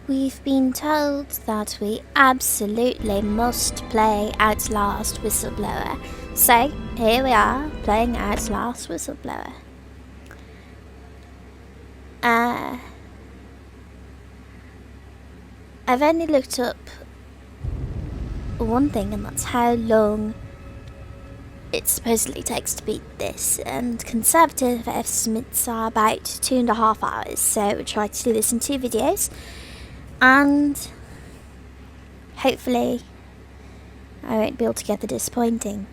We've been told that we absolutely must play Outlast Whistleblower. So, here we are, playing Outlast Whistleblower. I've only looked up one thing, and that's how long it supposedly takes to beat this, and conservative estimates are about 2.5 hours, so we'll try to do this in 2 videos, and hopefully I won't be altogether disappointing.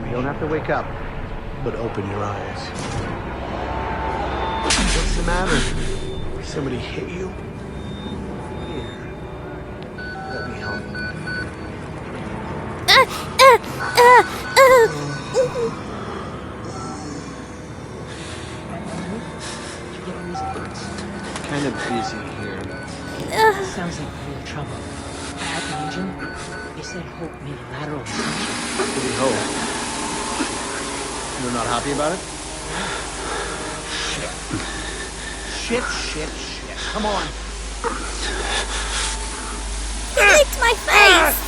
You don't have to wake up, but open your eyes. What's the matter? Somebody hit you? Here, let me help. Kind of busy here. Sounds like real trouble. At the engine, they said Hope made a lateral move. What do you hope? You're not happy about it? Shit. Come on. He licked my face!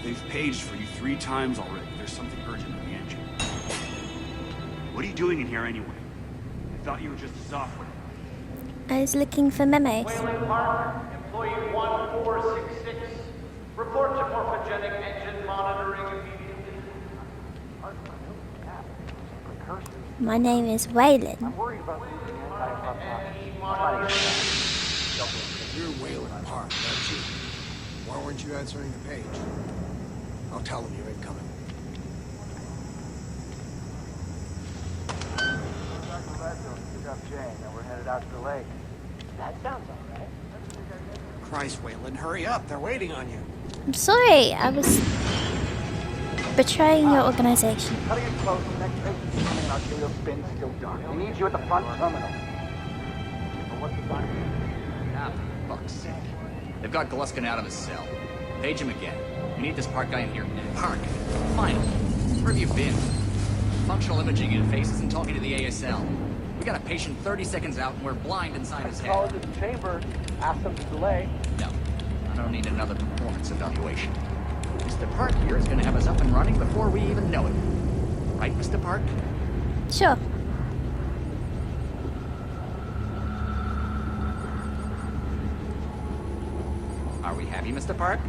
They've paged for you 3 times already. There's something urgent in the engine. What are you doing in here anyway? I thought you were just a software. I was looking for memos. Waylon Park, employee 1466. Report to morphogenic engine monitoring immediately. My name is Waylon. You're Waylon Park, aren't you? Why weren't you answering the page? I'll tell them you're incoming. Pick up Jane, and we're headed out to the lake. That sounds alright. Christ, Waylon, hurry up. They're waiting on you. I'm sorry, I was betraying your organization. Cutting it close, the next page is coming and our jail spin's still dark. We need you at the front terminal. But what's the time? Ah, fuck's sake. They've got Gluskin out of his cell. Page him again. We need this Park guy in here. Park, finally. Where have you been? Functional imaging interface isn't talking to the ASL. We got a patient 30 seconds out and we're blind inside his head. Call it the chamber, ask them to delay. No, I don't need another performance evaluation. Mr. Park here is going to have us up and running before we even know it. Right, Mr. Park? Sure. Are we happy, Mr. Park?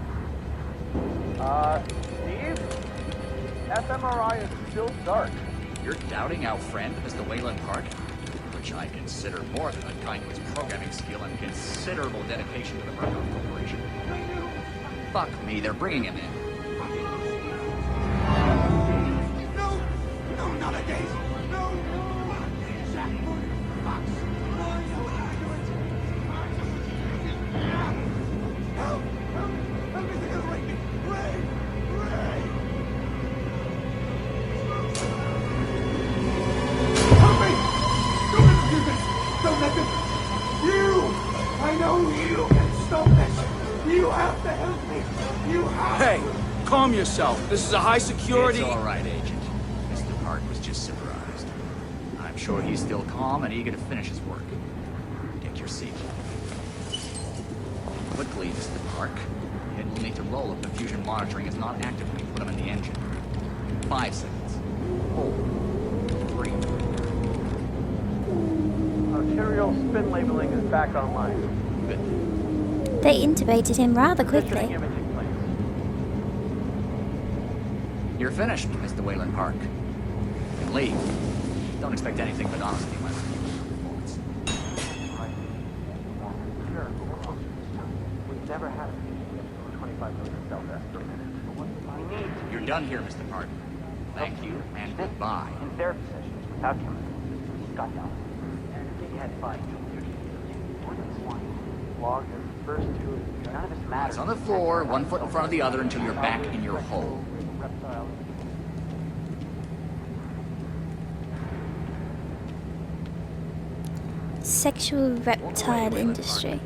Steve? fMRI is still dark. You're doubting our friend, Mr. Waylon Park? Which I consider more than unkind to his programming skill and considerable dedication to the Mercury Corporation. Fuck me, they're bringing him in. No, not again. No. Help! Everything is raining. Rain! Help me! Don't let them know you can stop this. You have to help me. You have Hey, calm yourself. This is a high security... It's all right, Agent. Mr. Park was just surprised. I'm sure he's still calm and eager to finish his work. Take your seat. Quickly, Mr. Park. Hit will need to roll if the fusion monitoring is not active when you put him in the engine. 5 seconds. 4. 3. Arterial spin labeling is back online. Good. They intubated him rather quickly. Conditioning imaging plans. You're finished, Mr. Waylon Park. You can leave. Don't expect anything but honesty when performance. Right. Sure, but we're closer this time. We've never had a 25 million cell death per minute. But what we need to You're done here, Mr. Park. Thank you and goodbye. in therapy sessions without chemicals. Got down. Big head fight. Log the first two. None of this matters. Eyes on the floor, 1 foot in front of the other until you're back in your hole. Reptile. Sexual reptile industry.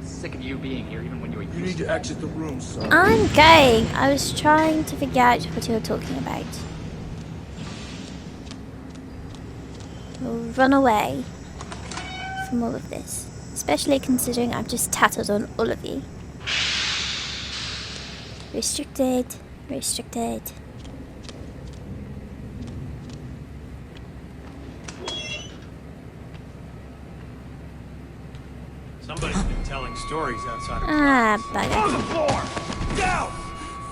Sick of you being here even when you were You need to exit the room, son. I'm going. I was trying to figure out what you were talking about. We'll run away from all of this, especially considering I've just tattled on all of you. Restricted, restricted. Somebody's been telling stories outside of Ah, bugger. On the floor! Down!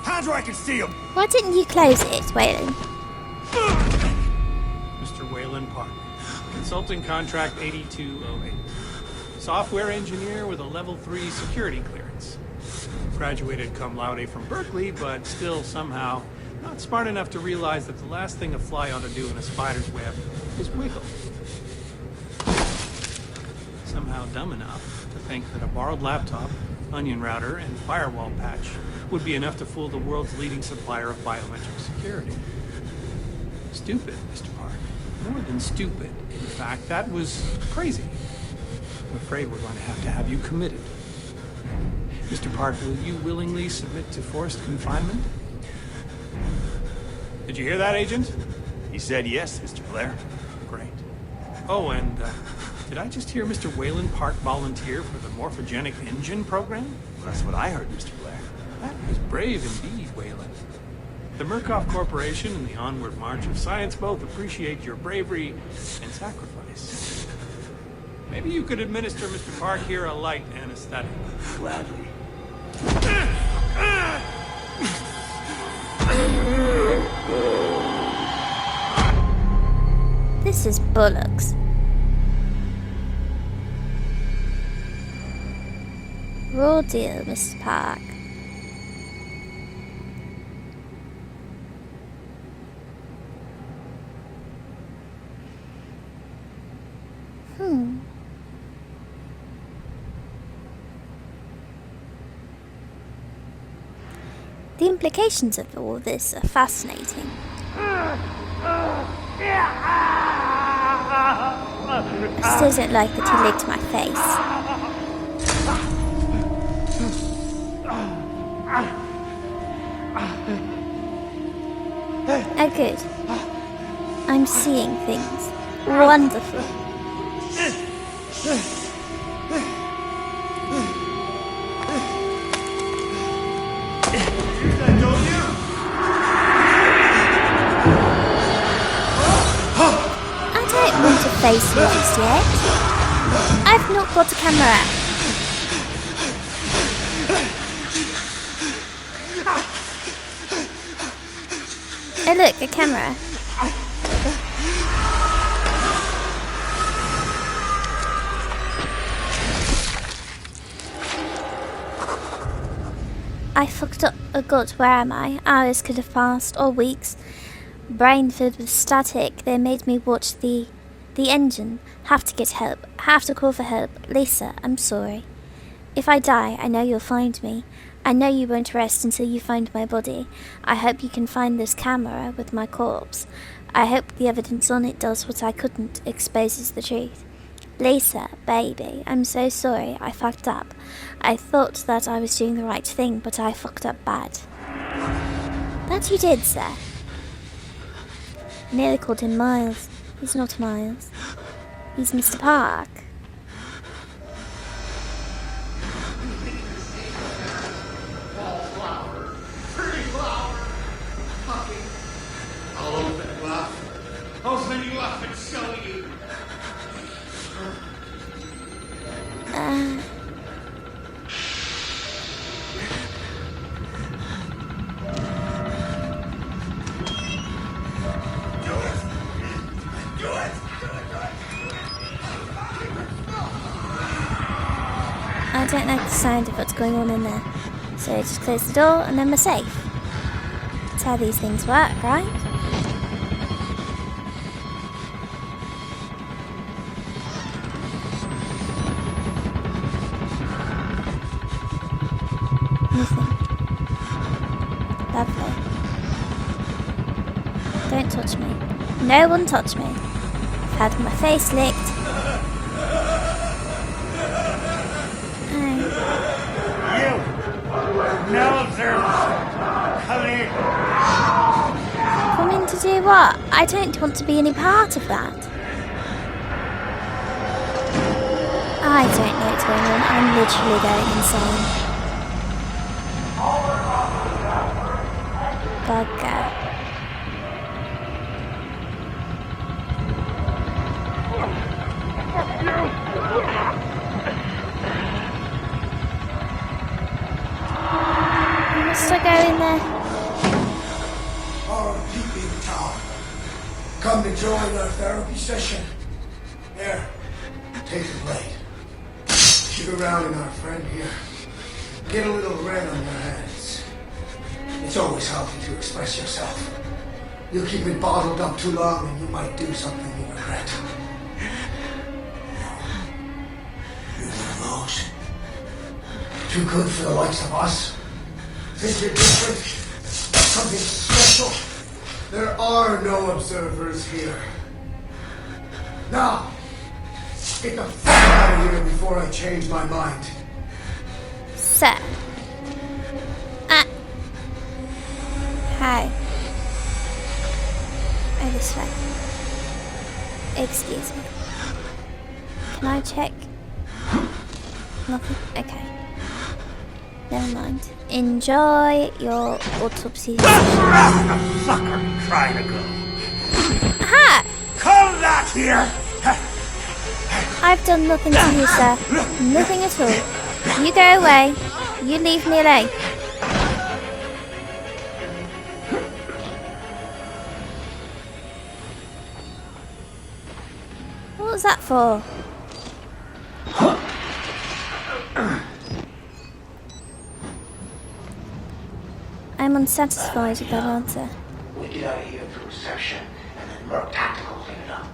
Hands where I can see them! Why didn't you close it, Waylon? Mr. Waylon Park. Consulting contract 8208. Software engineer with a level 3 security clearance. Graduated cum laude from Berkeley, but still somehow not smart enough to realize that the last thing a fly ought to do in a spider's web is wiggle. Somehow dumb enough to think that a borrowed laptop, onion router, and firewall patch would be enough to fool the world's leading supplier of biometric security. Stupid, Mr. Park. More than stupid. In fact, that was crazy. I'm afraid we're going to have you committed. Mr. Park, will you willingly submit to forced confinement? Did you hear that, Agent? He said yes, Mr. Blair. Great. Oh, and did I just hear Mr. Waylon Park volunteer for the morphogenic engine program? Well, that's what I heard, Mr. Blair. That was brave indeed, Waylon. The Murkoff Corporation and the Onward March of Science both appreciate your bravery and sacrifice. Maybe you could administer Mr. Park here a light anesthetic. Gladly. This is bollocks. Raw deal, Mr. Park. The implications of all this are fascinating. I still don't like that he licked my face. Oh good. I'm seeing things. Wonderful. I don't want to face you just yet. I've not got a camera. Oh look, a camera. I fucked up. Oh god, where am I? Hours could have passed, or weeks. Brain filled with static. They made me watch the engine. Have to get help. Have to call for help. Lisa, I'm sorry. If I die, I know you'll find me. I know you won't rest until you find my body. I hope you can find this camera with my corpse. I hope the evidence on it does what I couldn't, exposes the truth. Lisa, baby, I'm so sorry. I fucked up. I thought that I was doing the right thing, but I fucked up bad. That you did, sir. Nearly called him Miles. He's not Miles. He's Mr. Park. I'll open you up. Open you up and show you. I don't like the sound of what's going on in there. So just close the door and then we're safe. That's how these things work, right? Nothing. Lovely. Don't touch me. No one touch me. I've had my face licked. No observers. Come here. Come in to do what? I don't want to be any part of that. I don't know what's going on. I'm literally going insane. Bugger. Must I go in there? All people in town. Come to join our therapy session. Here, take the blade. Shoot around in our friend here. Get a little red on your hands. It's always healthy to express yourself. You keep it bottled up too long and you might do something you regret. You're one of those. Too good for the likes of us. Think you're different? Something special? There are no observers here. Now, get the fuck out of here before I change my mind. Sir. Hi. Oh, this way. Excuse me. Can I check? Nothing? Okay. Never mind. Enjoy your autopsy. Fucker, trying to go. Aha! Come back here. I've done nothing to you, sir. Nothing at all. You go away. You leave me alone. What was that for? I'm unsatisfied with that answer. We get out of here through reception, and then Merc Tactical clean it up.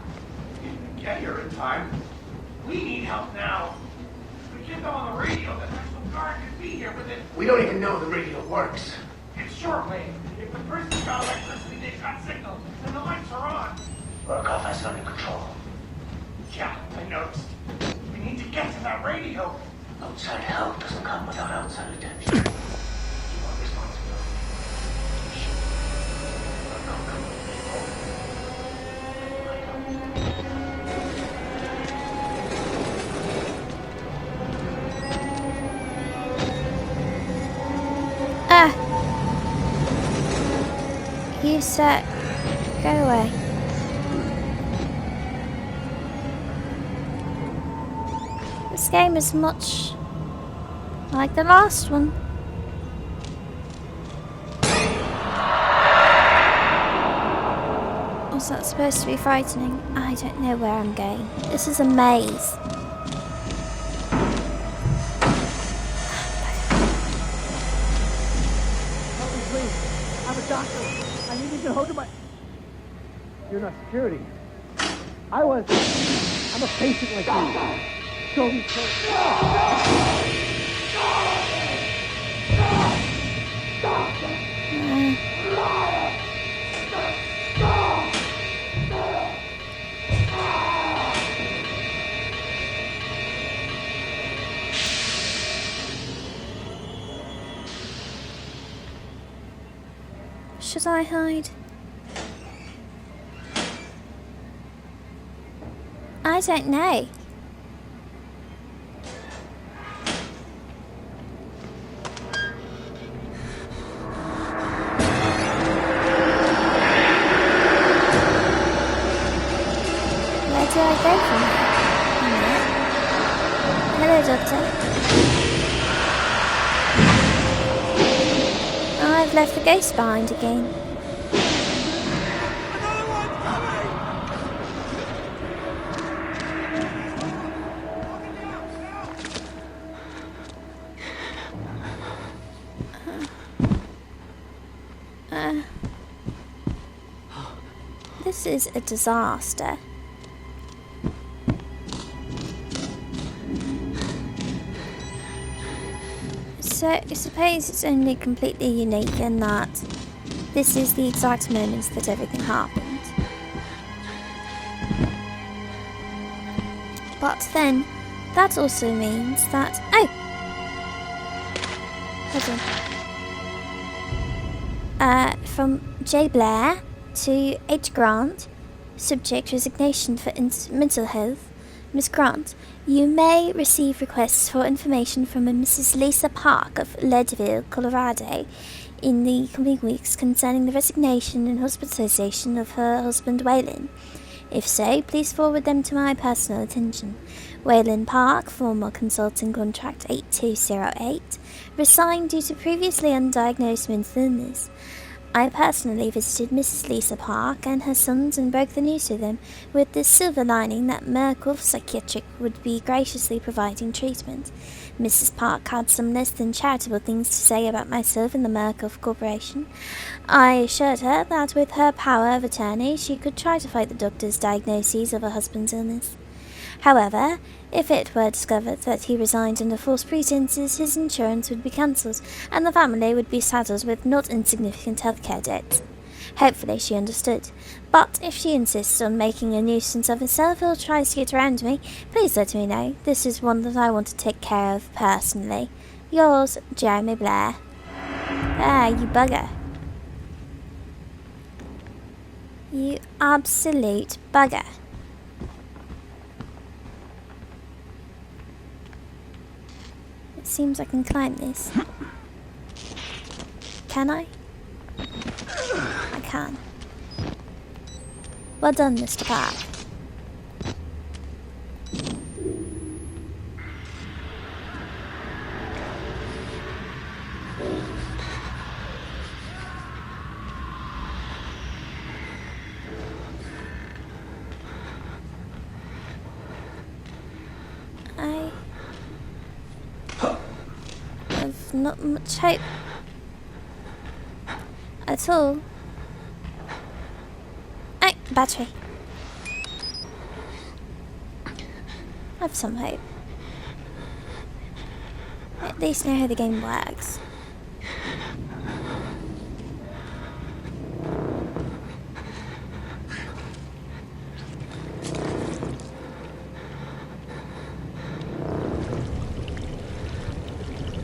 You didn't get here in time. We need help now. We can't go on the radio that National Guard could be here within... We don't even know the radio works. It's shortwave. If the person's got electricity, they've got signals, and the lights are on. Murkoff has it under control. Yeah, I noticed. We need to get to that radio. Outside help doesn't come without outside attention. You want responsibility. You sir, go away. This game is much like the last one. Was that supposed to be frightening? I don't know where I'm going. This is a maze. I'm a doctor. I need to go to my... You're not security. I'm a patient like you. Show me should I hide? I don't know. Where do I go from here? Hello, Doctor. Oh, I've left the ghost behind again. This is a disaster. So I suppose it's only completely unique in that this is the exact moment that everything happened. But then that also means that from J. Blair to H. Grant, subject resignation for mental health. Miss Grant, you may receive requests for information from a Mrs. Lisa Park of Leadville, Colorado, in the coming weeks concerning the resignation and hospitalization of her husband Waylon. If so, please forward them to my personal attention. Waylon Park, former consulting contract 8208, resigned due to previously undiagnosed mental illness. I personally visited Mrs. Lisa Park and her sons and broke the news to them, with the silver lining that Merkel Psychiatric would be graciously providing treatment. Mrs. Park had some less than charitable things to say about myself and the Merkel Corporation. I assured her that with her power of attorney she could try to fight the doctor's diagnoses of her husband's illness. However, if it were discovered that he resigned under false pretenses, his insurance would be cancelled, and the family would be saddled with not insignificant healthcare debt. Hopefully she understood. But if she insists on making a nuisance of herself or tries to get around me, please let me know. This is one that I want to take care of personally. Yours, Jeremy Blair. Ah, you bugger. You absolute bugger. It seems I can climb this. Can I? I can. Well done, Mr. Park. I've not much hope at all. Oh, battery. I've some hope. I at least know how the game works.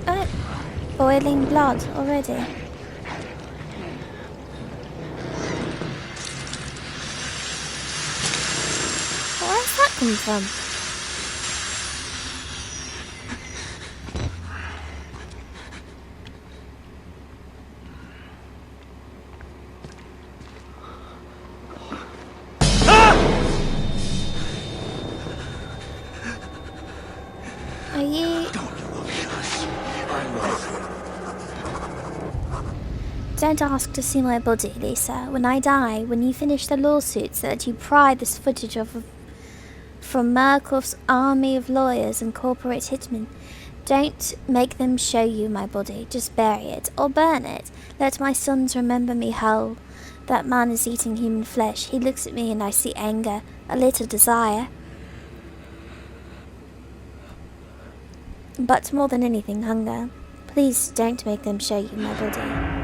Oh, boiling blood already. Where's that come from? Are you... Don't ask to see my body, Lisa. When I die, when you finish the lawsuits that you pry this footage of from Murkoff's army of lawyers and corporate hitmen, don't make them show you my body. Just bury it, or burn it. Let my sons remember me whole. That man is eating human flesh. He looks at me and I see anger, a little desire. But more than anything, hunger. Please don't make them show you my body.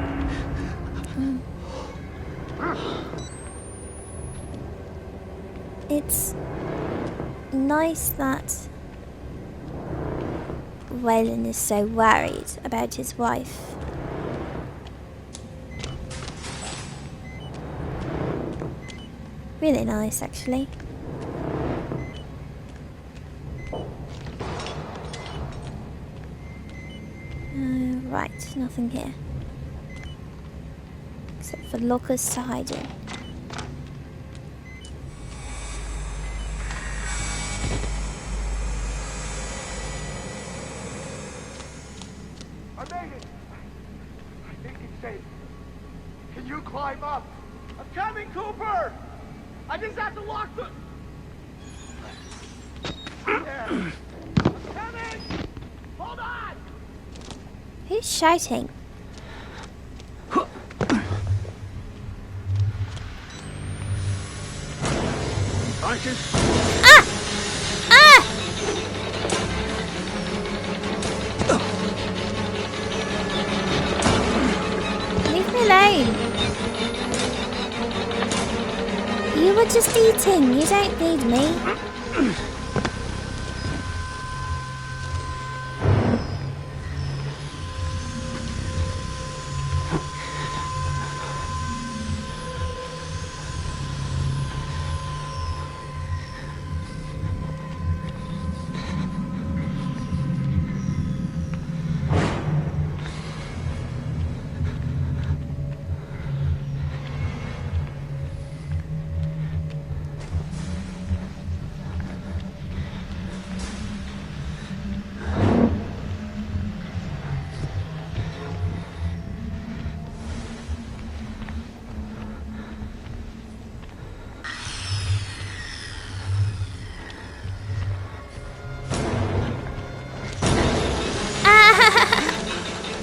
It's nice that Waylon is so worried about his wife. really nice, actually. Right, nothing here. Except for lockers to hide in. I made it! I think it's safe. Can you climb up? I'm coming, Cooper! I just have to lock the... There. I'm coming! Hold on! Who's shouting? I can... Ah! Ah! Leave me alone. You were just eating. You don't need me.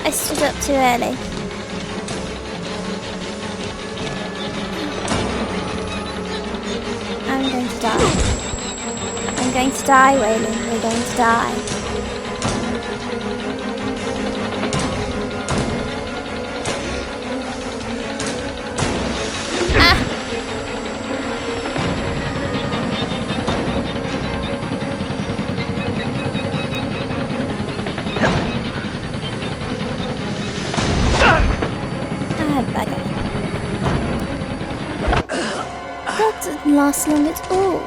I stood up too early. I'm going to die. I'm going to die, Waylon. We're going to die. That didn't last long at all.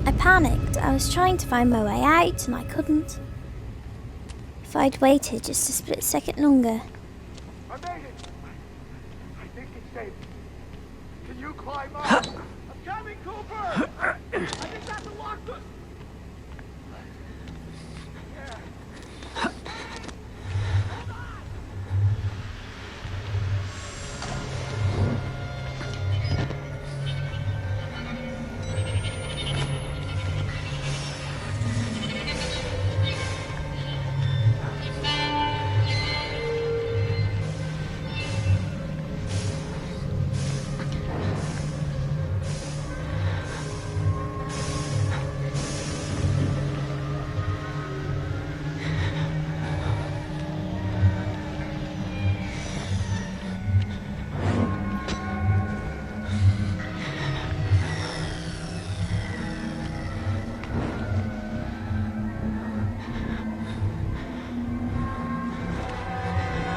I panicked. I was trying to find my way out and I couldn't. If I'd waited just a split second longer. I made it! I think it's safe. Can you climb up? I'm coming, Cooper! I just have to lock the...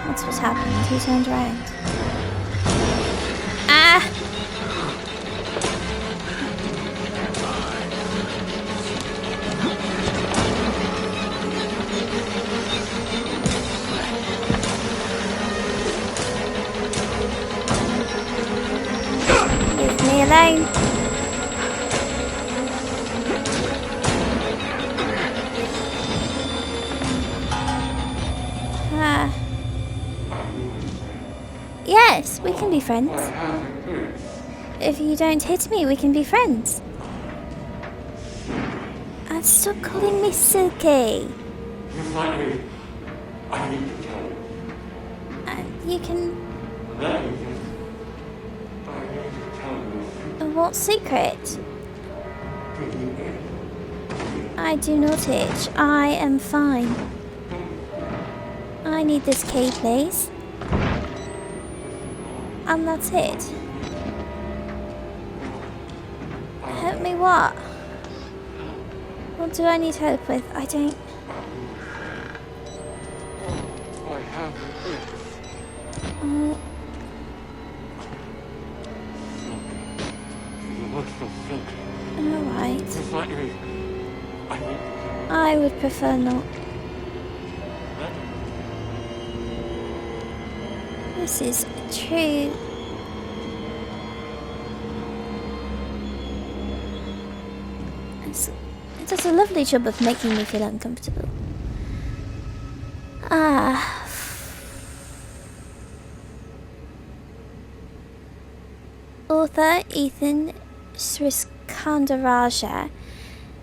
That's what happened. He turned around. Ah! Leave me alone. Ah. Yes, we can be friends. If you don't hit me, we can be friends. And stop calling me Silky. You can... What secret? I do not itch. I am fine. I need this key, please. And that's it. Help me what? What do I need help with? I don't... Oh, You look so sick. alright. Just let me. I need I would prefer not. This is true. It does a lovely job of making me feel uncomfortable. Author Ethan Sriskandaraja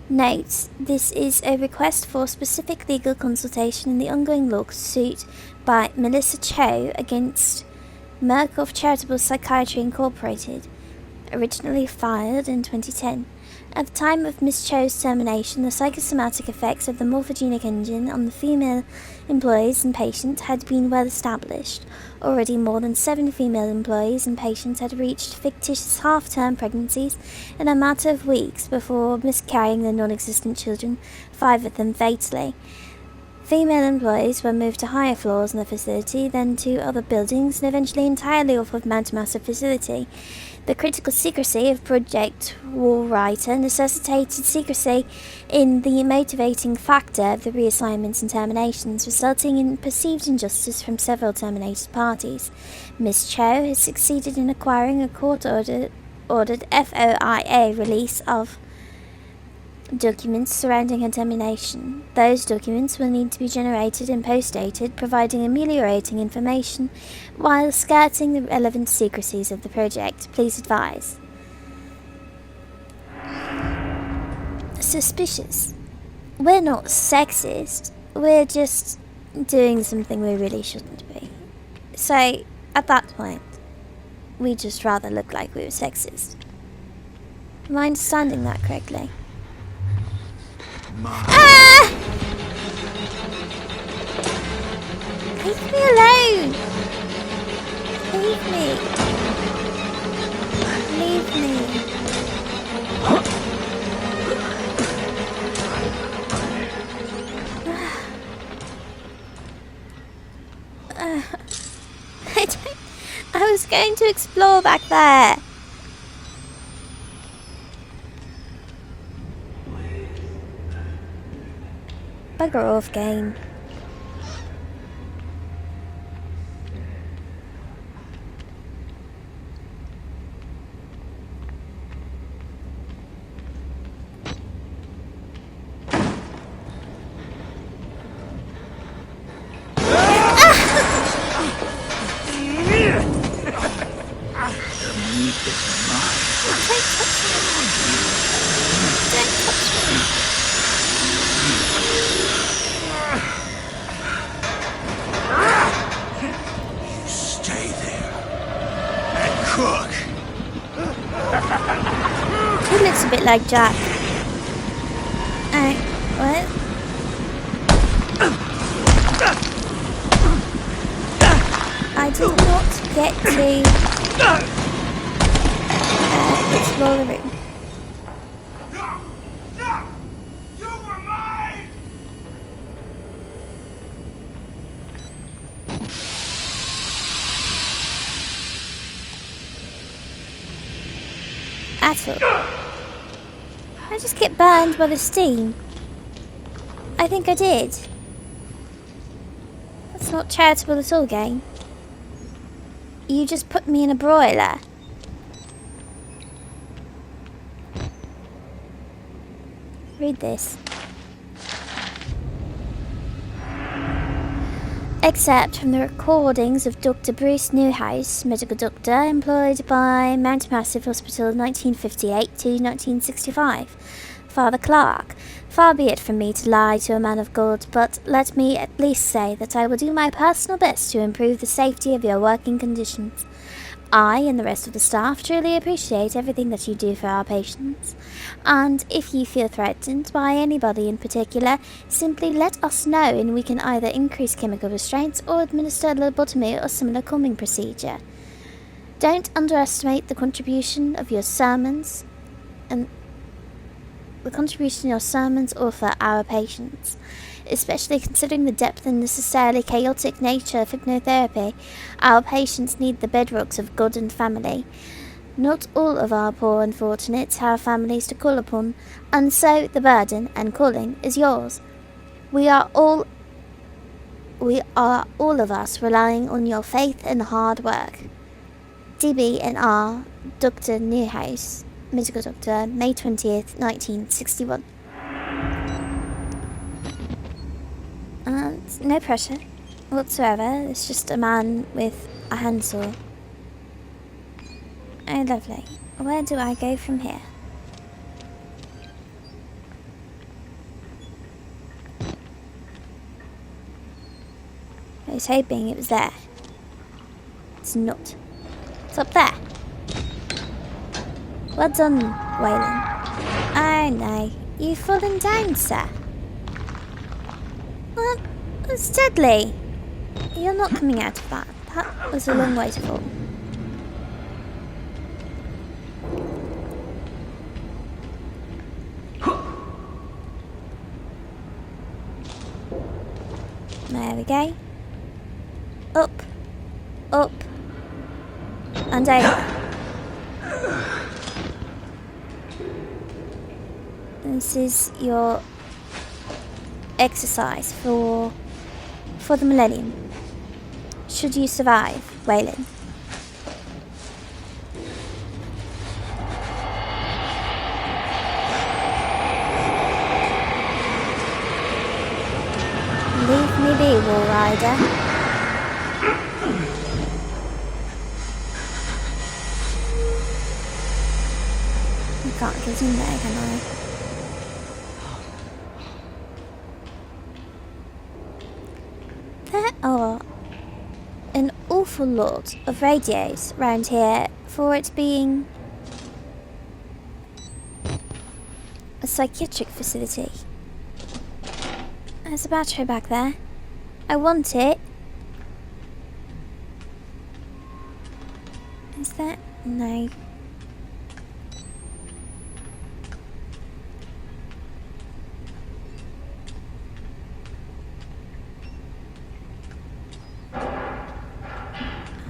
notes this is a request for specific legal consultation in the ongoing lawsuit by Melissa Cho against Merck Charitable Psychiatry Incorporated, originally filed in 2010. At the time of Ms. Cho's termination, the psychosomatic effects of the morphogenic engine on the female employees and patients had been well established. Already more than 7 female employees and patients had reached fictitious half-term pregnancies in a matter of weeks before miscarrying their non-existent children, 5 of them fatally. Female employees were moved to higher floors in the facility, then to other buildings, and eventually entirely off of Mount Massive facility. The critical secrecy of Project Wallwriter necessitated secrecy in the motivating factor of the reassignments and terminations, resulting in perceived injustice from several terminated parties. Ms. Cho has succeeded in acquiring a court-ordered FOIA release of documents surrounding her termination. Those documents will need to be generated and post-dated, providing ameliorating information while skirting the relevant secrecies of the project. Please advise. Suspicious. We're not sexist. We're just doing something we really shouldn't be. So, at that point, we just rather look like we were sexist. Am I understanding that correctly? Ah! Leave me alone! Leave me. Leave me. I was going to explore back there. Bugger off, game. He looks a bit like Jack. What? I did not get to explore the room. No! You were mine! At all. I just get burned by the steam. I think I did. That's not charitable at all, game. You just put me in a broiler. Read this. Excerpt from the recordings of Dr. Bruce Newhouse, medical doctor employed by Mount Massive Hospital 1958 to 1965. Father Clark. Far be it from me to lie to a man of God, but let me at least say that I will do my personal best to improve the safety of your working conditions. I and the rest of the staff truly appreciate everything that you do for our patients, and if you feel threatened by anybody in particular, simply let us know and we can either increase chemical restraints or administer a lobotomy or similar calming procedure. Don't underestimate the contribution of your sermons or for our patients. especially considering the depth and necessarily chaotic nature of hypnotherapy. Our patients need the bedrocks of God and family. Not all of our poor unfortunates have families to call upon, and so the burden and calling is yours. We are all of us relying on your faith and hard work. DB and R, Dr. Newhouse, Medical Doctor, May 20th, 1961. And no pressure whatsoever, it's just a man with a handsaw. Oh, lovely. Where do I go from here? I was hoping it was there. It's not. It's up there. Well done, Waylon. Oh no, you've fallen down, sir. Well, steadily. You're not coming out of that. That was a long way to fall. There we go. Up, up, and over. This is your exercise for the millennium. Should you survive, Waylon. Leave me be, Wall Rider. I can't get in there, can I? There are an awful lot of radios around here for it being a psychiatric facility. There's a battery back there. I want it. Is that? No.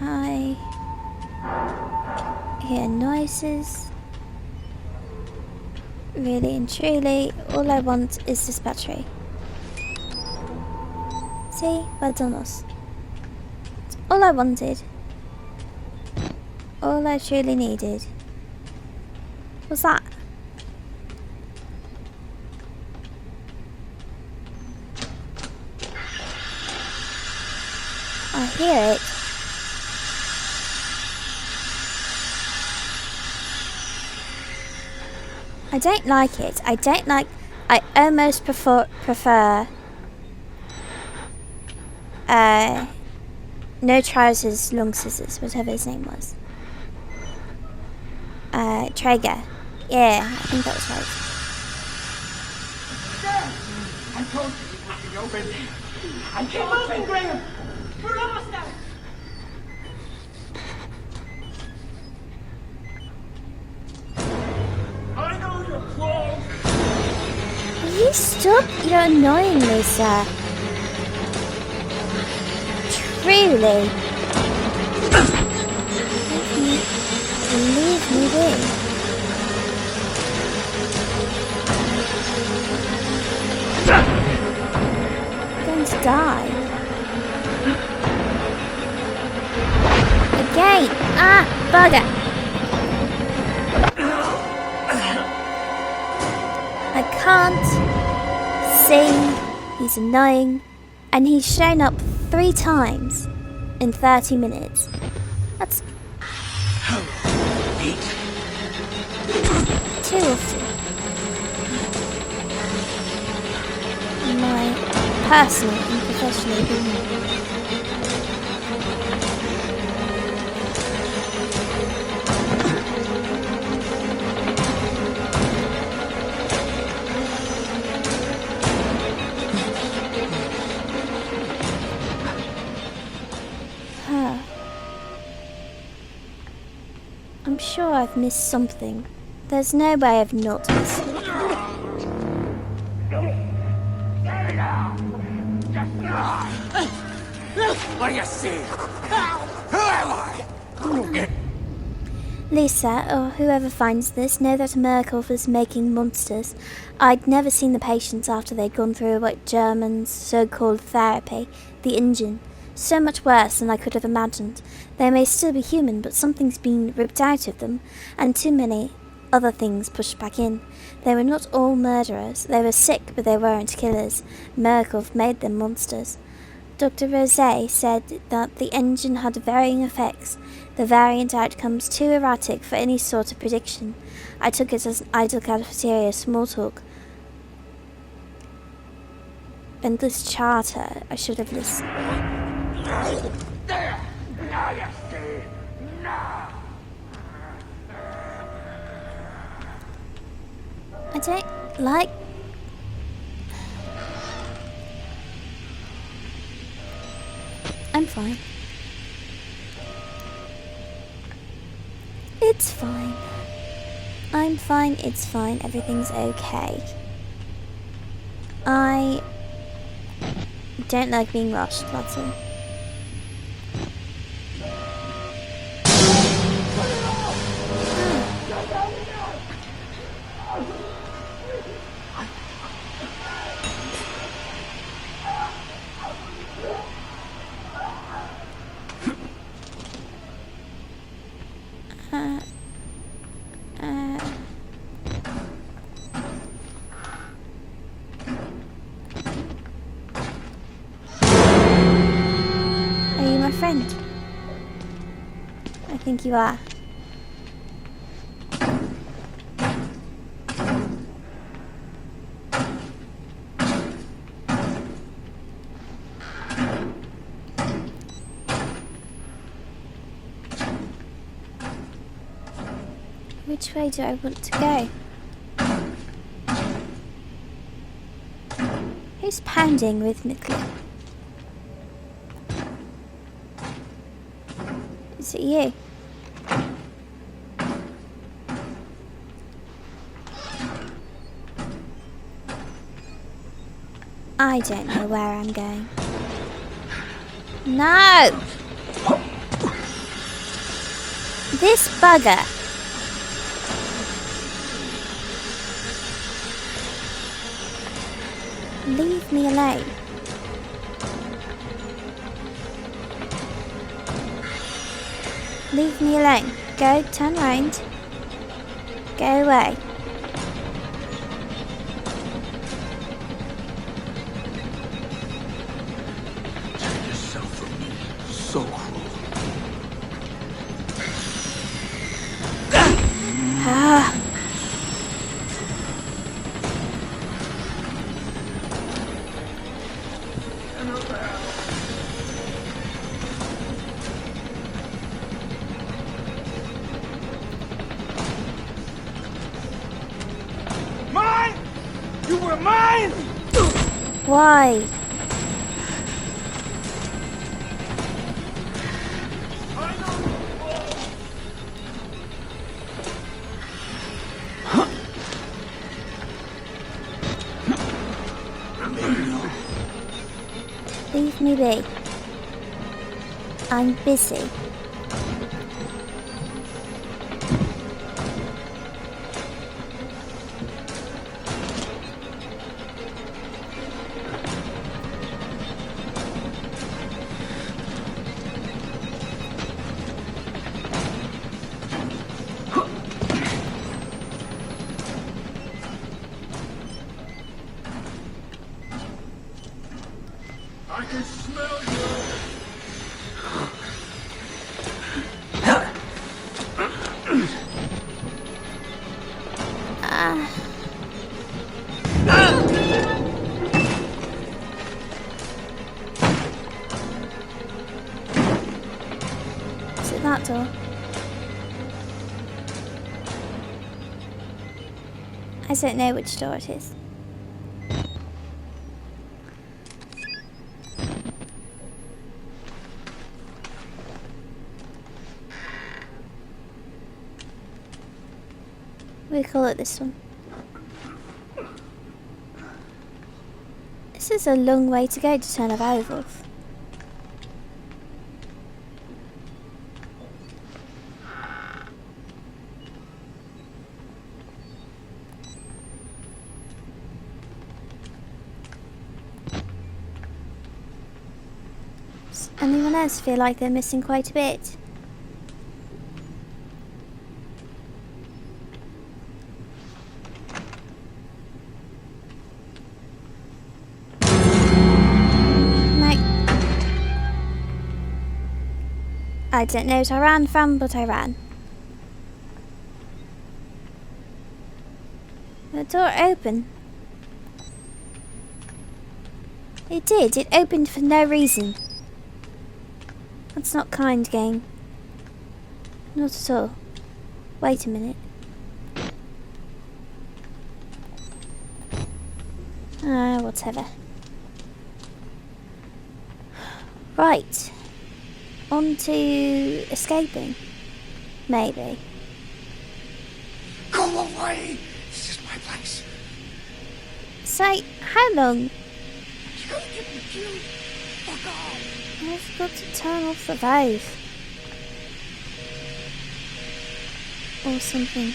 I hear noises. Really and truly, all I want is this battery. See? Well done, us. It's all I wanted. All I truly needed. What's that? I hear it. I don't like it. I almost prefer no trousers, long scissors, whatever his name was. Traeger. Yeah, I think that was right. I told you it would be open. I keep moving, Graham. We're almost out. I know you're close. Will you stop? You're annoying me, sir. Truly. Leave me be. I'm going to die. Again! Ah, bugger! I can't see. He's annoying. And he's shown up 3 times in 30 minutes. That's too often. In my personal and professional opinion. I'm sure I've missed something. There's no way I've not missed it. Get it out. What do you see? Who am I? Lisa, or whoever finds this, know that Murkoff is making monsters. I'd never seen the patients after they'd gone through what Germans so-called therapy, the engine. So much worse than I could have imagined. They may still be human, but something's been ripped out of them, and too many other things pushed back in. They were not all murderers. They were sick, but they weren't killers. Murkoff made them monsters. Dr. Rosé said that the engine had varying effects, the variant outcomes too erratic for any sort of prediction. I took it as an idle cafeteria small talk. Endless charter. I should have listened. There! Now you see! Now! I don't like... I'm fine. It's fine. I'm fine, it's fine, everything's okay. I don't like being rushed, that's all. Are you my friend? I think you are. Which way do I want to go? Who's pounding rhythmically? Is it you? I don't know where I'm going. No! This bugger! Leave me alone. Leave me alone. Go, turn round. Go away. Take yourself from me. So cruel. Ah. Mine! You were mine! Why? Leave me be. I'm busy. I can smell you. Is it that door? I don't know which door it is. We call it this one. This is a long way to go to turn a valve off. Does anyone else feel like they're missing quite a bit? I don't know what I ran from, but I ran. The door opened. It did. It opened for no reason. That's not kind, game. Not at all. Wait a minute. Whatever. Right. On to escaping. Maybe. Go away! This is my place. Say, how long? You get me killed. Fuck off. I've got to turn off the valve. Or something.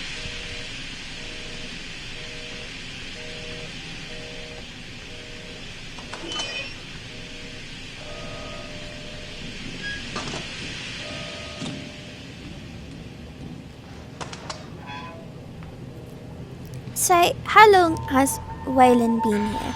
So, how long has Waylon been here?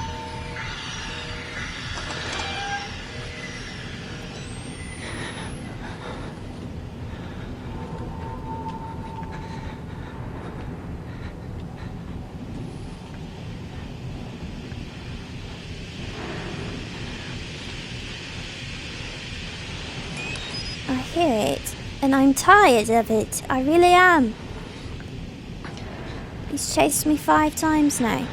I hear it, and I'm tired of it. I really am. He's chased me 5 times now.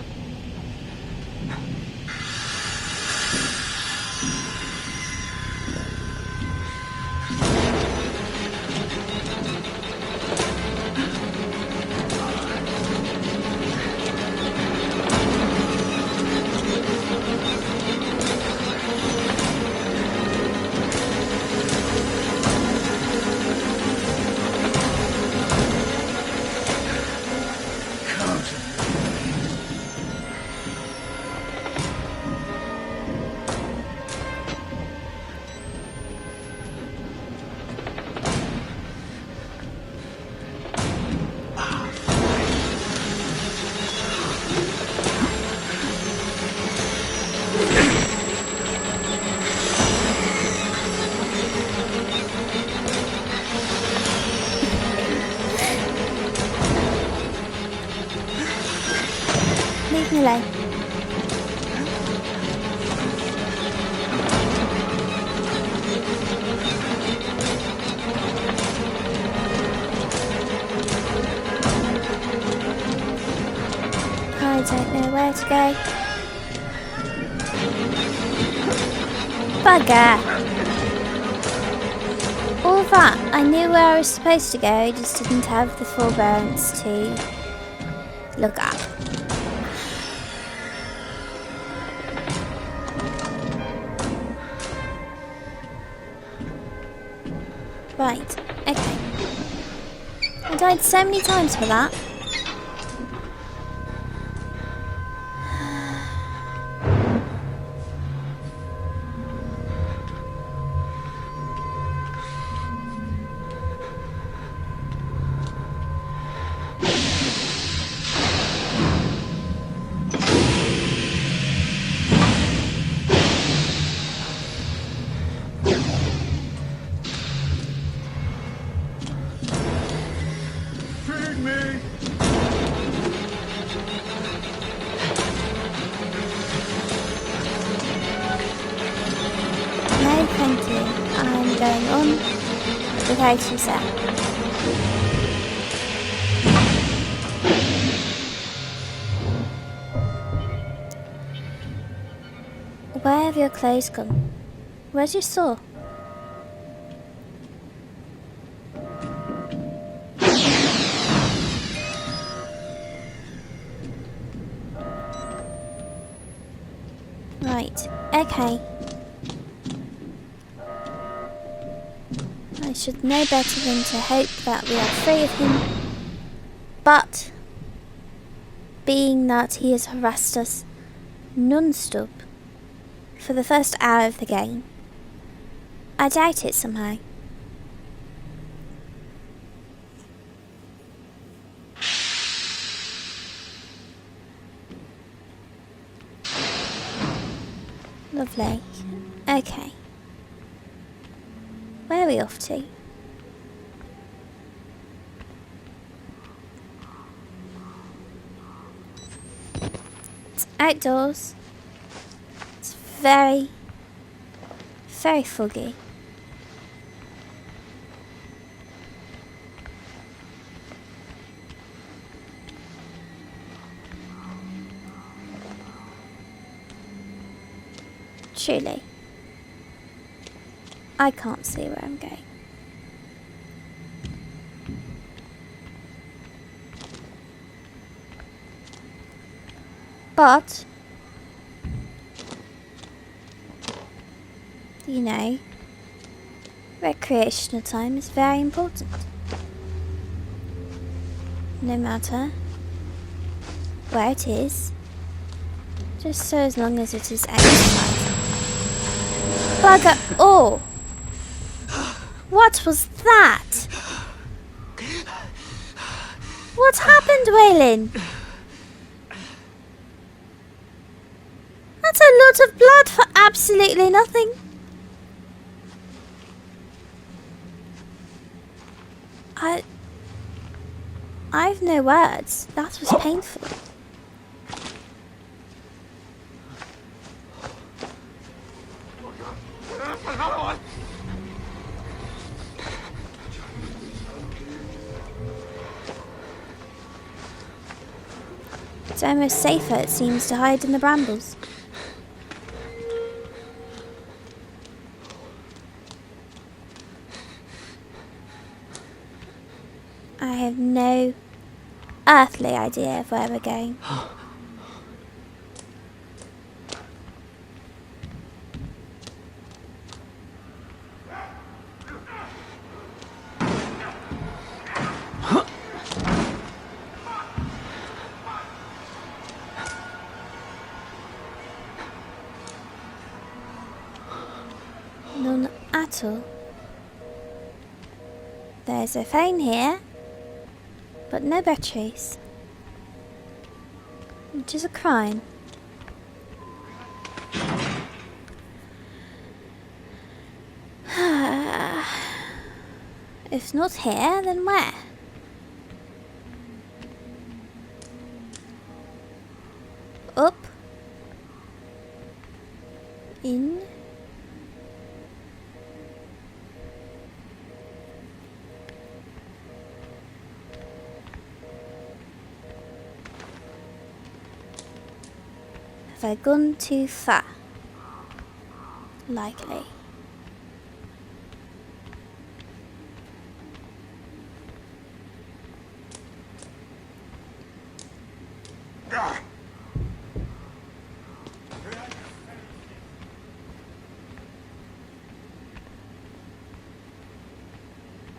Leave me alone. I don't know where to go. Bugger! All that, I knew where I was supposed to go, I just didn't have the forbearance to look up. Right, okay. I died so many times for that. No, thank you. I'm going on without you, sir. Where have your clothes gone? Where's your saw? Right, okay. I should know better than to hope that we are free of him. But, being that he has harassed us non-stop for the first hour of the game, I doubt it somehow. Lovely. Okay. Where are we off to? It's outdoors. It's very, very foggy. Truly, I can't see where I'm going. But, you know, recreational time is very important. No matter where it is, just so as long as it is outside. Bugger! Oh! What was that? What happened, Waylon? That's a lot of blood for absolutely nothing. I've no words. That was painful. It's almost safer, it seems, to hide in the brambles. I have no earthly idea of where we're going. None at all. There's a phone here, but no batteries, which is a crime. If not here, then where? Up, in, have I gone too far? Likely.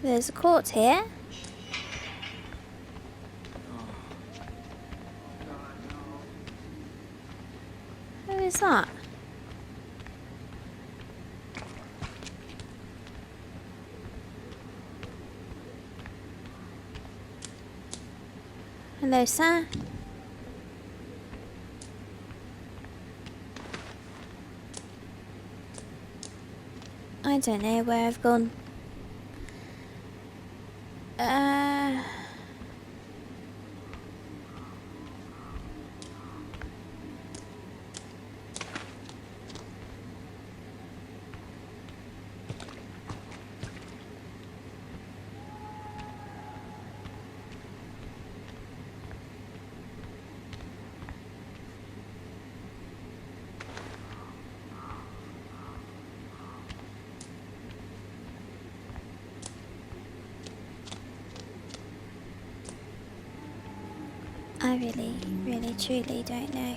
There's a court here. Who is that? Hello, sir. I don't know where I've gone. I really, truly don't know.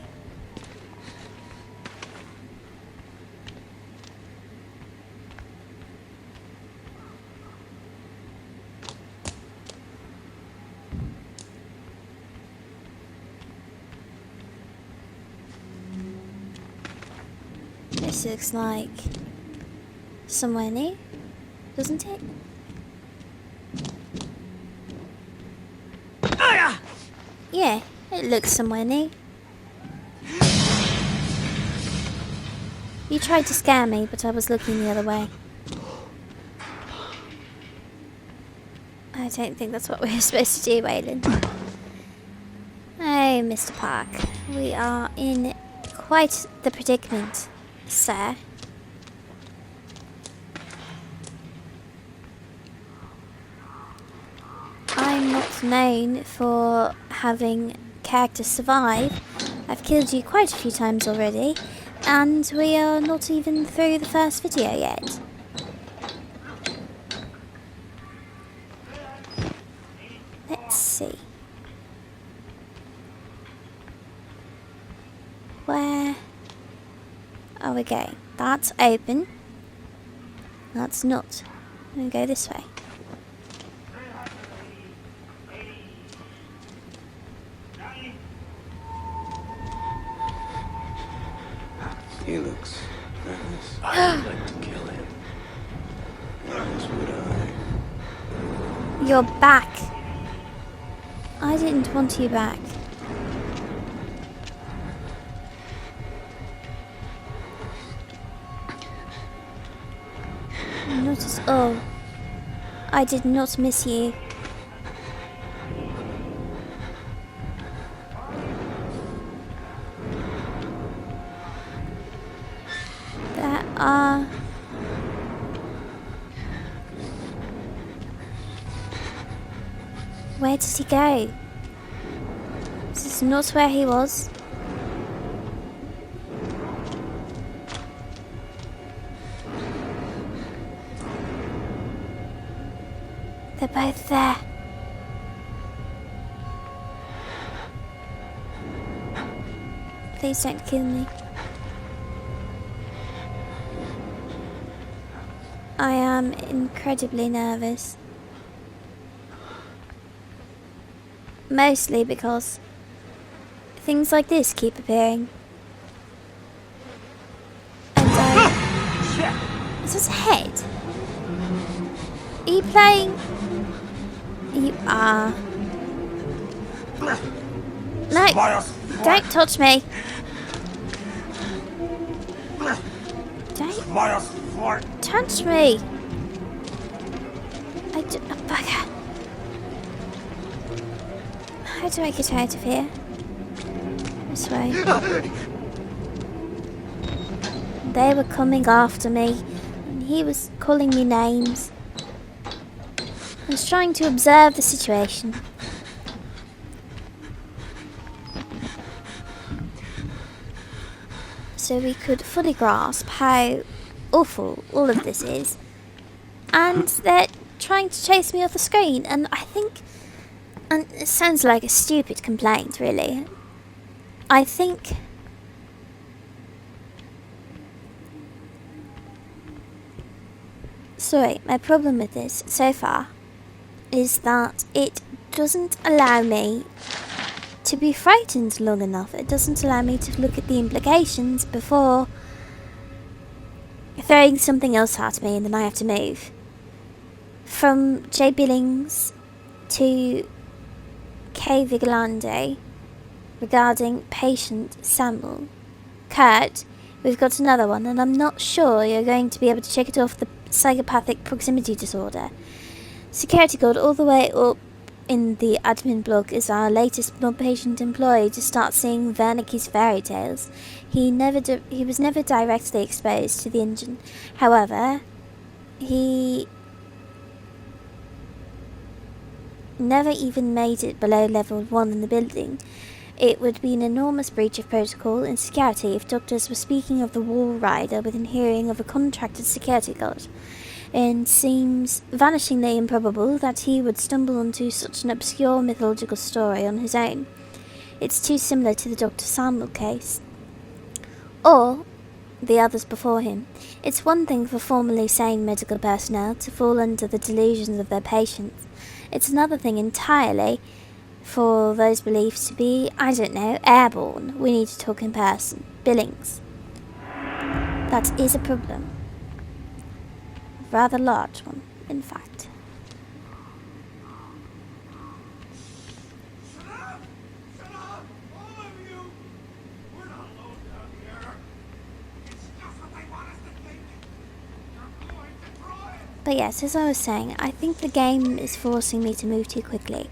This looks like somewhere new, doesn't it? Yeah, it looks somewhere new. You tried to scare me, but I was looking the other way. I don't think that's what we were supposed to do, Waylon. Oh, Mr. Park, we are in quite the predicament, sir. I'm not known for having characters survive. I've killed you quite a few times already, and we are not even through the first video yet. Let's see. Where are we going? That's open. That's not. I'm gonna go this way. He looks nervous. I'd like to kill him. As would I. You're back. I didn't want you back. Not at all. I did not miss you. There are... Where did he go? This is not where he was. They're both there. Please don't kill me. I am incredibly nervous. Mostly because things like this keep appearing. And is this a head? Are you playing? You are. No, don't touch me. Don't touch me. Bugger. How do I get out of here? This way. They were coming after me, and he was calling me names. I was trying to observe the situation. So we could fully grasp how awful all of this is. And they're trying to chase me off the screen, and I think... And it sounds like a stupid complaint, really. I think... Sorry, my problem with this so far is that it doesn't allow me to be frightened long enough. It doesn't allow me to look at the implications before throwing something else at me and then I have to move. From J. Billings to K. Vigilante regarding patient Samuel. Kurt, we've got another one, and I'm not sure you're going to be able to check it off the psychopathic proximity disorder. Security guard all the way up in the admin blog is our latest non-patient employee to start seeing Wernicke's fairy tales. He was never directly exposed to the engine. However, he never even made it below level 1 in the building. It would be an enormous breach of protocol and security if doctors were speaking of the wall rider within hearing of a contracted security guard. And seems vanishingly improbable that he would stumble onto such an obscure mythological story on his own. It's too similar to the Dr. Samuel case. Or the others before him. It's one thing for formerly sane medical personnel to fall under the delusions of their patients. It's another thing entirely for those beliefs to be, I don't know, airborne. We need to talk in person. Billings. That is a problem. Rather large one, in fact. But yes, as I was saying, I think the game is forcing me to move too quickly.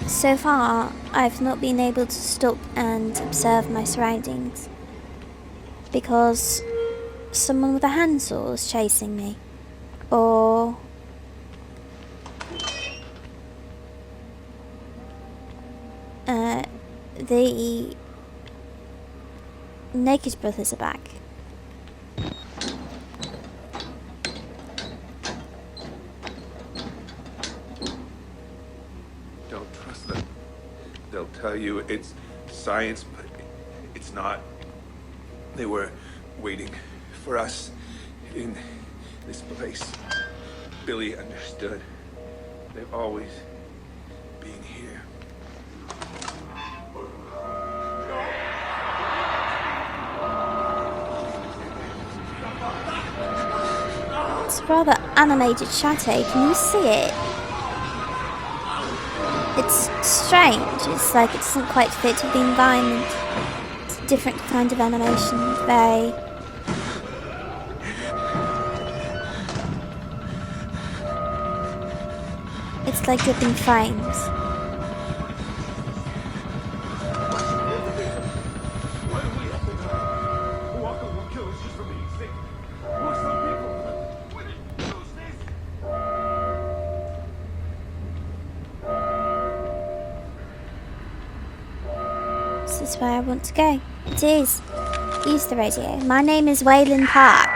So far, I've not been able to stop and observe my surroundings because someone with a handsaw is chasing me, or the naked brothers are back. Don't trust them. They'll tell you it's science, but it's not. They were waiting for us in this place. Billy understood. They've always been here. It's rather animated shadow, can you see it? It's strange, it's like it doesn't quite fit with the environment. It's a different kind of animation, very... It's like dripping frames. This is where I want to go. It is. Use the radio. My name is Waylon Park.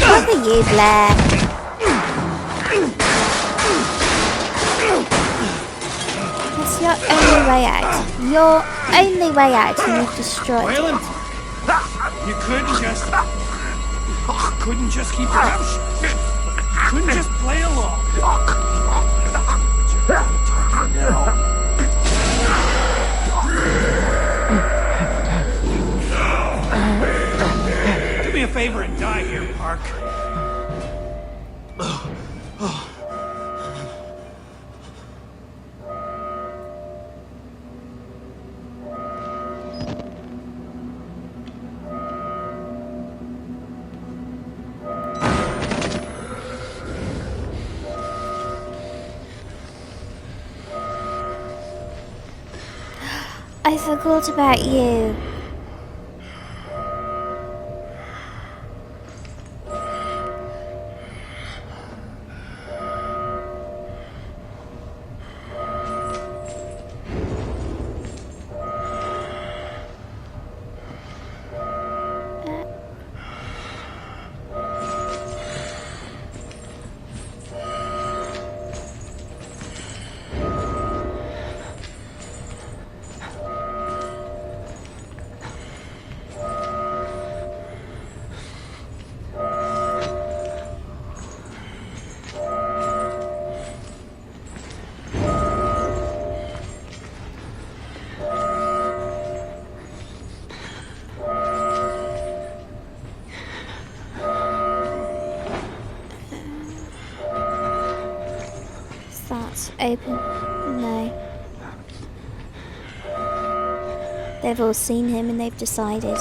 What are you, Blair? That's your only way out. Your only way out, and you've destroyed it. Waylon, you couldn't just keep your mouth shut. You couldn't just play along. Do me a favor and die here, Park. I forgot about you. That's open. No. They've all seen him and they've decided.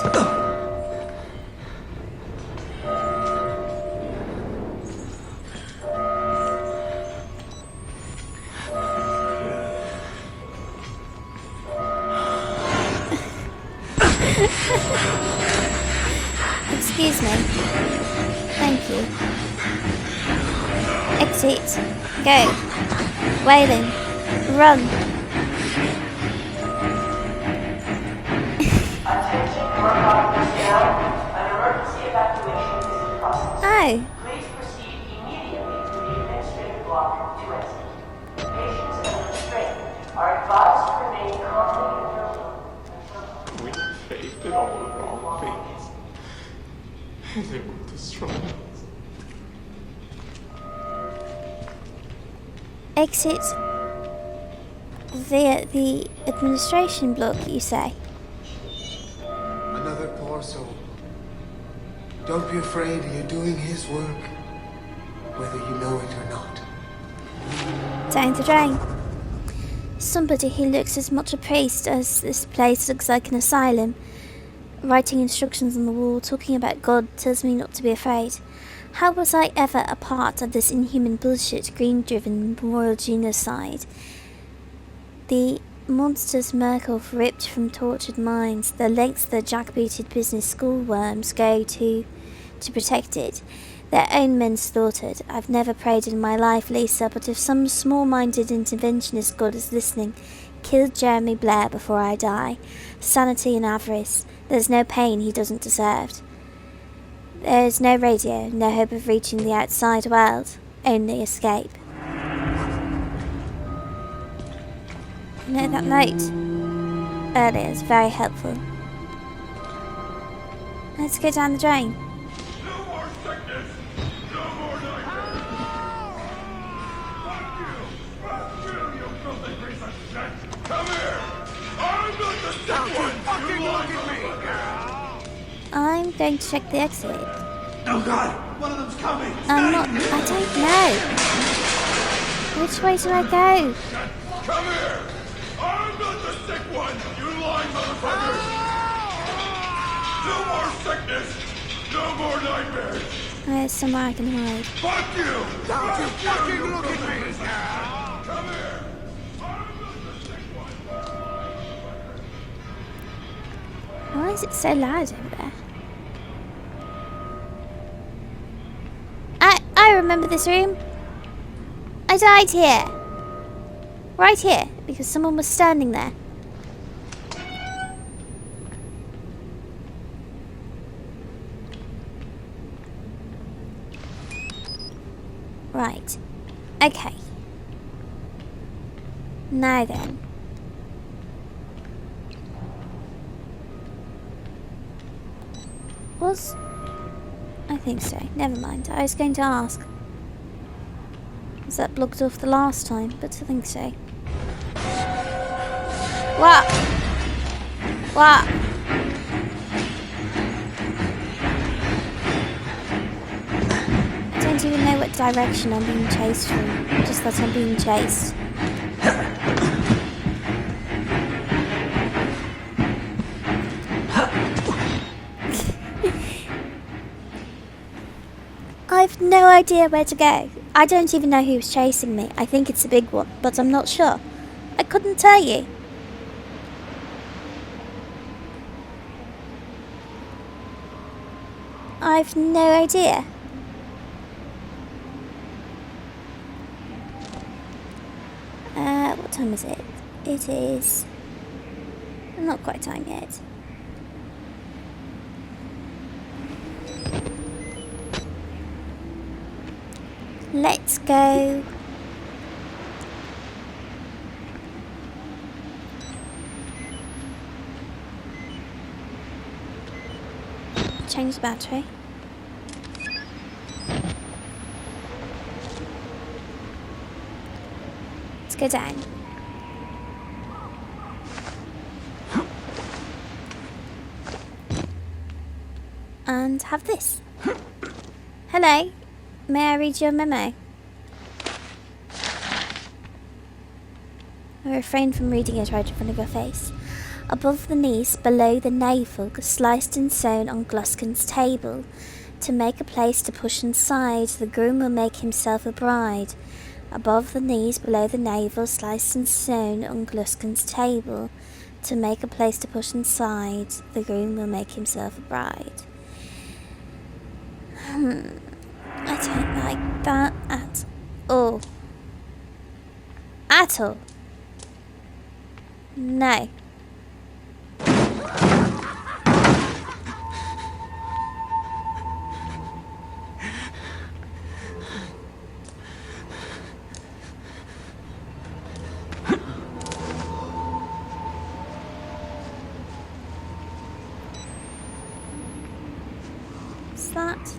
Excuse me. Thank you. Exit. Go. Waylon. Run. Oh. Please proceed immediately to the administrative block to exit. Patients and restraint are advised to remain calmly and diligent. We faced it all the wrong things. They will destroy us. Exit via the administration block, you say? Another poor soul. Don't be afraid, you're doing his work, whether you know it or not. Down the drain. Somebody who looks as much a priest as this place looks like an asylum, writing instructions on the wall, talking about God, tells me not to be afraid. How was I ever a part of this inhuman bullshit, green-driven moral genocide? The monsters Merkel ripped from tortured minds, the lengths the jackbooted business schoolworms go to protect it, their own men slaughtered. I've never prayed in my life, Lisa, but if some small-minded interventionist god is listening, kill Jeremy Blair before I die. Sanity and avarice. There's no pain he doesn't deserve. There's no radio, no hope of reaching the outside world, only escape. You know, that note earlier is very helpful. Let's go down the drain. I'm going to check the exit. Oh God! One of them's coming! I don't know. Which way do I go? Come here! I'm not the sick one! You lying motherfuckers! No more sickness! No more nightmares! There's somewhere I can hide. Fuck you! Don't you fucking look at me! Come here! Why is it so loud over there? I remember this room. I died here. Right here, because someone was standing there. Right. Okay. Now then. I think so. Never mind. I was going to ask. Was that blocked off the last time? But I think so. What? What? I don't even know what direction I'm being chased from. Just that I'm being chased. I've no idea where to go. I don't even know who's chasing me. I think it's a big one, but I'm not sure. I couldn't tell you. I've no idea. What time is it? It is not quite time yet. Let's go. Change the battery. Let's go down. And have this. Hello. May I read your memo? I refrain from reading it right in front of your face. Above the knees, below the navel, sliced and sewn on Gluskin's table. To make a place to push inside, the groom will make himself a bride. Above the knees, below the navel, sliced and sewn on Gluskin's table. To make a place to push inside, the groom will make himself a bride. I don't like that at all. At all. No. that?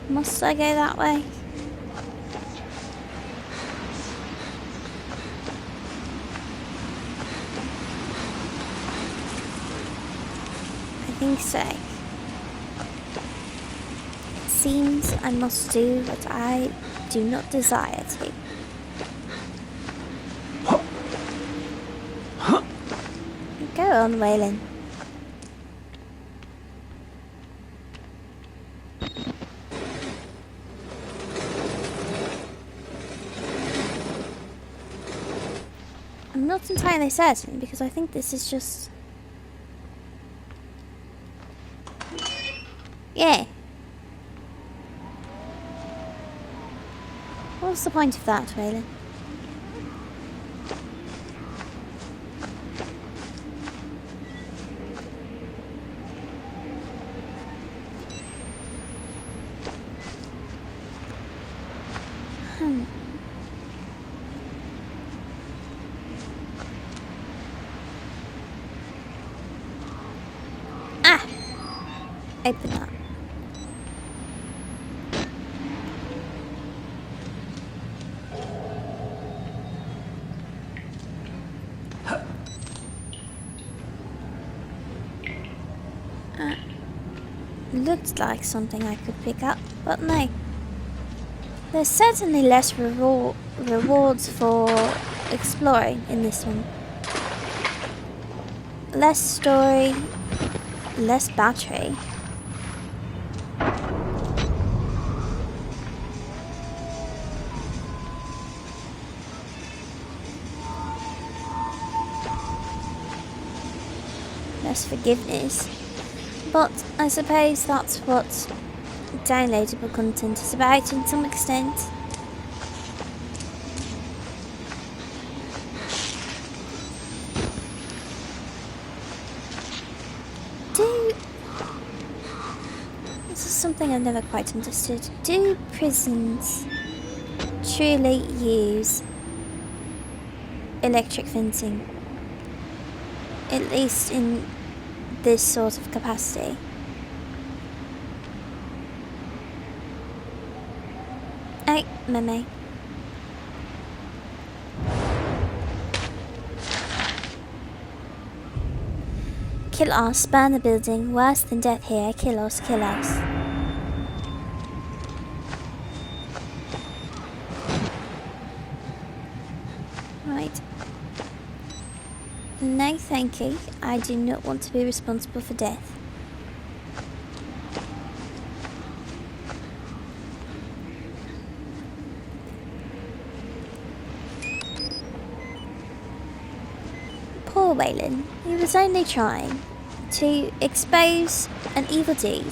Must I go that way? I think so. It seems I must do what I do not desire to. Go on, Waylon. I'm not entirely certain because I think this is just... Yeah. What's the point of that, Waylon? Ah! Open that. Looked like something I could pick up, but no. There's certainly less rewards for exploring in this one. Less story, less battery. Less forgiveness. But I suppose that's what downloadable content is about in some extent. This is something I've never quite understood. Do prisons truly use electric fencing? At least in this sort of capacity. Hey, Meme. Kill us, burn the building, worse than death here, kill us, kill us. Right. No, thank you. I do not want to be responsible for death. Poor Waylon. He was only trying to expose an evil deed.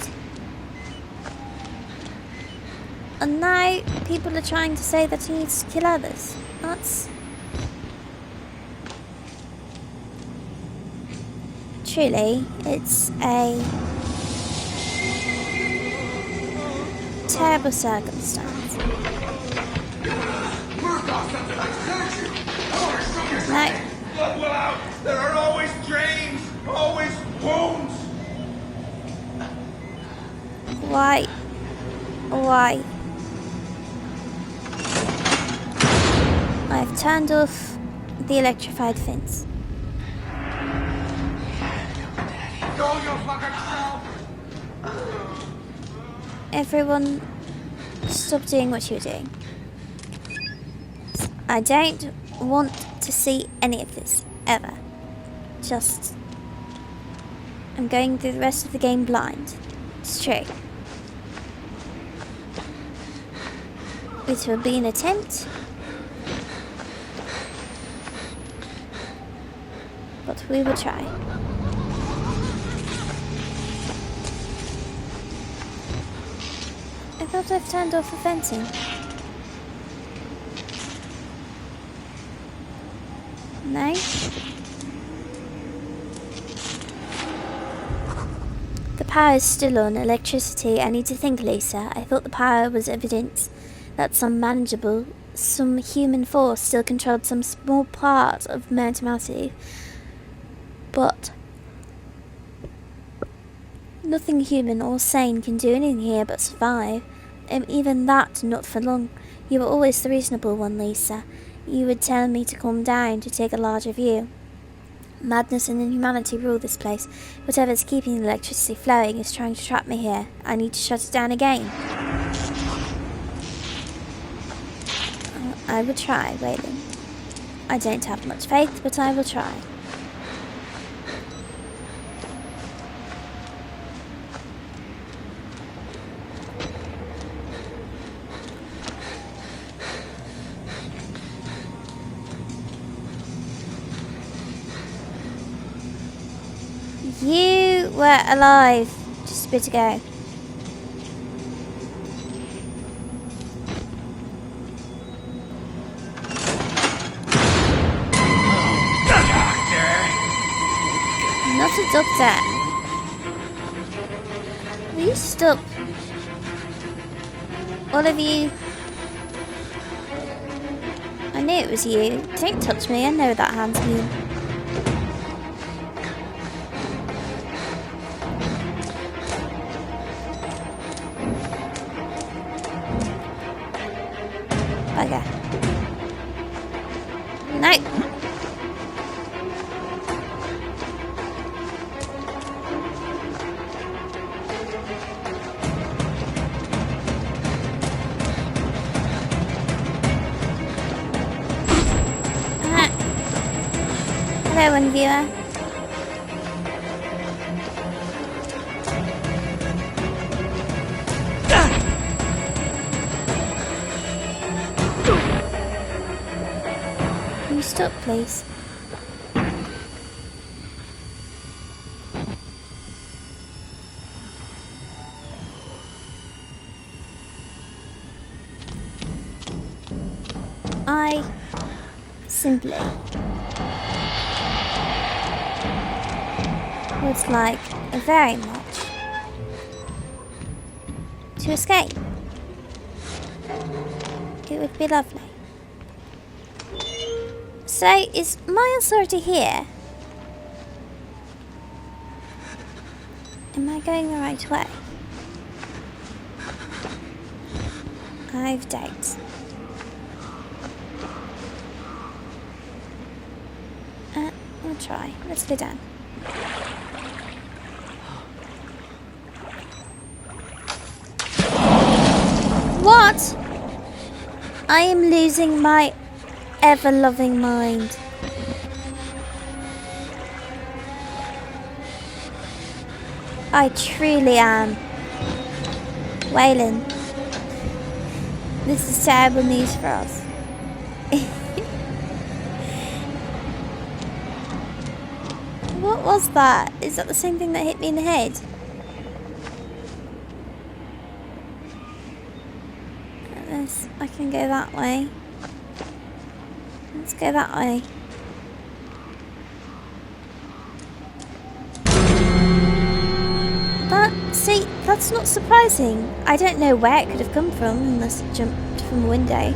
And now people are trying to say that he needs to kill others. That's... Truly, it's a terrible circumstance. No. Blood will out! There are always drains! Always wounds! Why? Why? I've turned off the electrified fence. Go your fucking self! Everyone, stop doing what you're doing. I don't want to see any of this, ever. Just... I'm going through the rest of the game blind. It's true. It will be an attempt, but we will try. I thought I've turned off the fencing. No? The power is still on. Electricity. I need to think, Lisa. I thought the power was evidence that some human force still controlled some small part of Mount Massive. But Nothing human or sane can do anything here but survive. Even that, not for long. You were always the reasonable one, Lisa. You would tell me to calm down, to take a larger view. Madness and inhumanity rule this place. Whatever's keeping the electricity flowing is trying to trap me here. I need to shut it down again. I will try, Waylon. I don't have much faith, but I will try. You were alive just a bit ago. Not a doctor. Will you stop? All of you. I knew it was you. Don't touch me, I know that hand's clean. Bugger. No! Hello, one viewer. Can you stop, please? I simply would like very much to escape. It would be lovely. So, is Miles already here? Am I going the right way? I've doubts. We'll try. Let's go down. What? I am losing my ever-loving mind. I truly am. Waylon, this is terrible news for us. What was that? Is that the same thing that hit me in the head? I can go that way. Let's go that way. See, that's not surprising. I don't know where it could have come from unless it jumped from a window.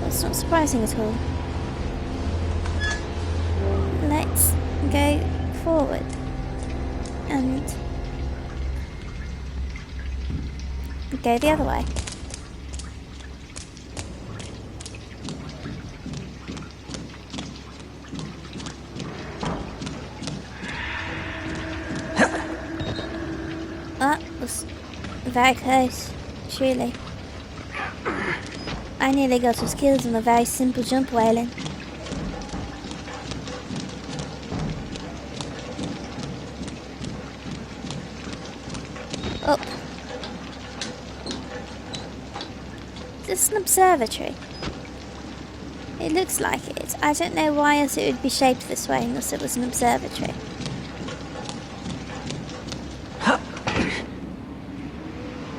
That's not surprising at all. Let's go forward and go the other way. That was very close, truly. I nearly got us killed on a very simple jump, Waylon. Up. Is this an observatory? It looks like it. I don't know why else it would be shaped this way unless it was an observatory.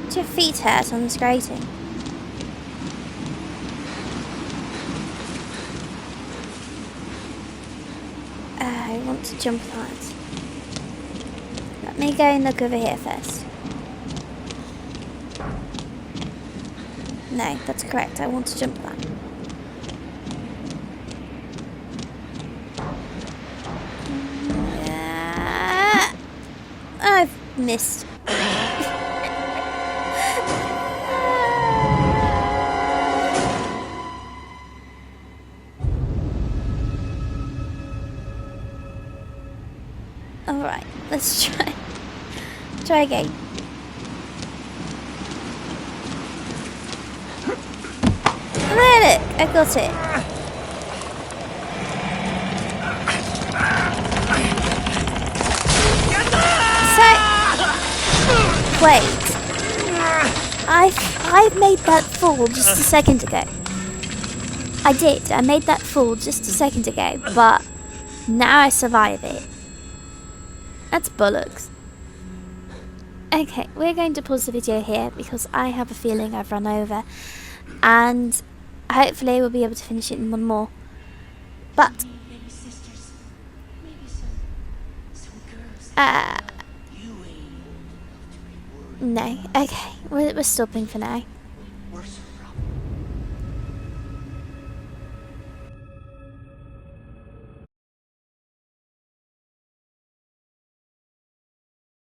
Do your feet hurt on this grating? I want to jump that. Let me go and look over here first. No, that's correct. I want to jump that. I've Missed. Alright, let's try. Try again. Look, I got it. So, wait. I made that fall just a second ago. I did. I made that fall just a second ago, but now I survive it. That's bollocks. Okay, we're going to pause the video here because I have a feeling I've run over, and hopefully we'll be able to finish it in one more. But no, okay, we're stopping for now. We're